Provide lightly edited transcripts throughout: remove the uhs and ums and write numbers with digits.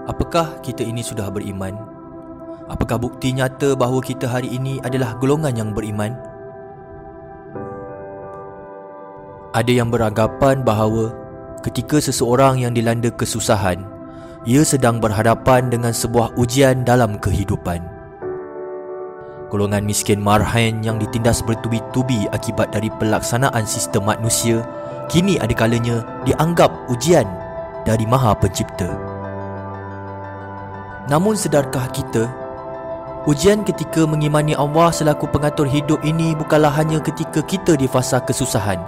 Apakah kita ini sudah beriman? Apakah bukti nyata bahawa kita hari ini adalah golongan yang beriman? Ada yang beranggapan bahawa ketika seseorang yang dilanda kesusahan, ia sedang berhadapan dengan sebuah ujian dalam kehidupan. Golongan miskin marhain yang ditindas bertubi-tubi akibat dari pelaksanaan sistem manusia, kini ada kalanya dianggap ujian dari Maha Pencipta. Namun sedarkah kita, ujian ketika mengimani Allah selaku pengatur hidup ini bukanlah hanya ketika kita di fasa kesusahan,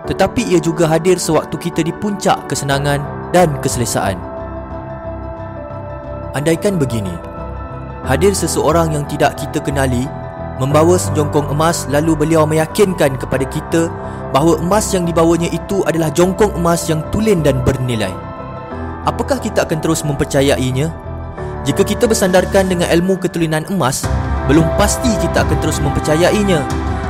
tetapi ia juga hadir sewaktu kita di puncak kesenangan dan keselesaan. Andaikan begini, hadir seseorang yang tidak kita kenali membawa sejongkong emas, lalu beliau meyakinkan kepada kita bahawa emas yang dibawanya itu adalah jongkong emas yang tulen dan bernilai. Apakah kita akan terus mempercayainya? Jika kita bersandarkan dengan ilmu ketulinan emas, belum pasti kita akan terus mempercayainya,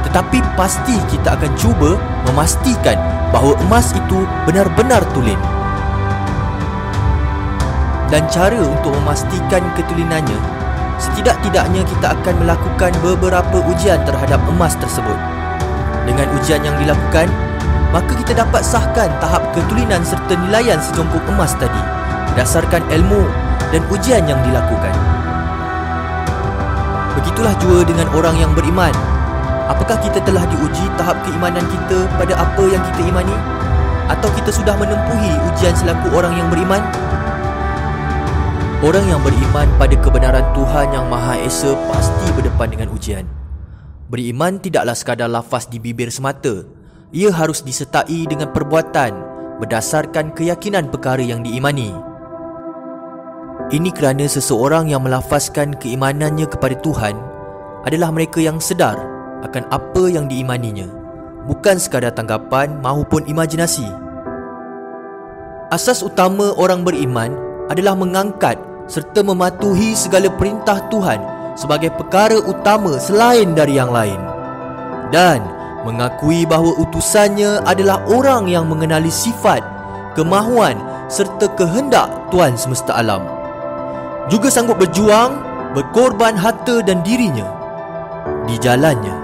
tetapi pasti kita akan cuba memastikan bahawa emas itu benar-benar tulen. Dan cara untuk memastikan ketulinannya, setidak-tidaknya kita akan melakukan beberapa ujian terhadap emas tersebut. Dengan ujian yang dilakukan, maka kita dapat sahkan tahap ketulinan serta nilaian sejongkong emas tadi berdasarkan ilmu dan ujian yang dilakukan. Begitulah jua dengan orang yang beriman. Apakah kita telah diuji tahap keimanan kita pada apa yang kita imani? Atau kita sudah menempuhi ujian selaku orang yang beriman? Orang yang beriman pada kebenaran Tuhan Yang Maha Esa pasti berdepan dengan ujian. Beriman tidaklah sekadar lafaz di bibir semata. Ia harus disertai dengan perbuatan berdasarkan keyakinan perkara yang diimani. Ini kerana seseorang yang melafazkan keimanannya kepada Tuhan adalah mereka yang sedar akan apa yang diimaninya, bukan sekadar tanggapan maupun imajinasi. Asas utama orang beriman adalah mengangkat serta mematuhi segala perintah Tuhan sebagai perkara utama selain dari yang lain, dan mengakui bahawa utusannya adalah orang yang mengenali sifat, kemahuan serta kehendak Tuhan semesta alam, juga sanggup berjuang, berkorban harta dan dirinya di jalannya.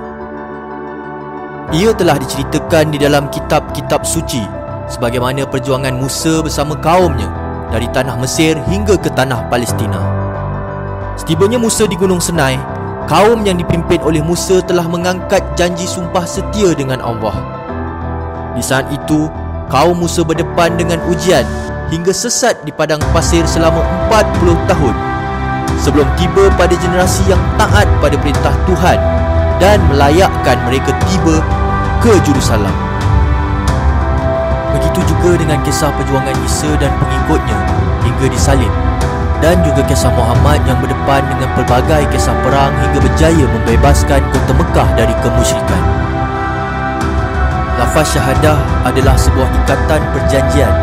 Ia telah diceritakan di dalam kitab-kitab suci sebagaimana perjuangan Musa bersama kaumnya dari tanah Mesir hingga ke tanah Palestina. Setibanya Musa di Gunung Sinai, kaum yang dipimpin oleh Musa telah mengangkat janji sumpah setia dengan Allah. Di saat itu, kaum Musa berdepan dengan ujian hingga sesat di padang pasir selama 40 tahun sebelum tiba pada generasi yang taat pada perintah Tuhan dan melayakkan mereka tiba ke Jerusalem. Begitu juga dengan kisah perjuangan Isa dan pengikutnya hingga disalib, dan juga kisah Muhammad yang berdepan dengan pelbagai kisah perang hingga berjaya membebaskan kota Mekah dari kemusyrikan. Lafaz syahadah adalah sebuah ikatan perjanjian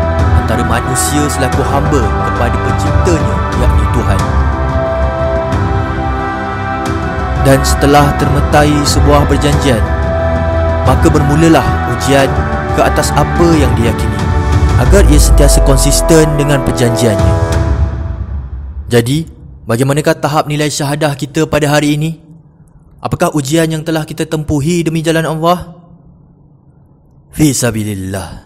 antara manusia selaku hamba kepada penciptanya, yakni Tuhan. Dan setelah termetai sebuah perjanjian, maka bermulalah ujian ke atas apa yang diyakini, agar ia sentiasa konsisten dengan perjanjiannya. Jadi, bagaimanakah tahap nilai syahadah kita pada hari ini? Apakah ujian yang telah kita tempuhi demi jalan Allah? Fi sabilillah.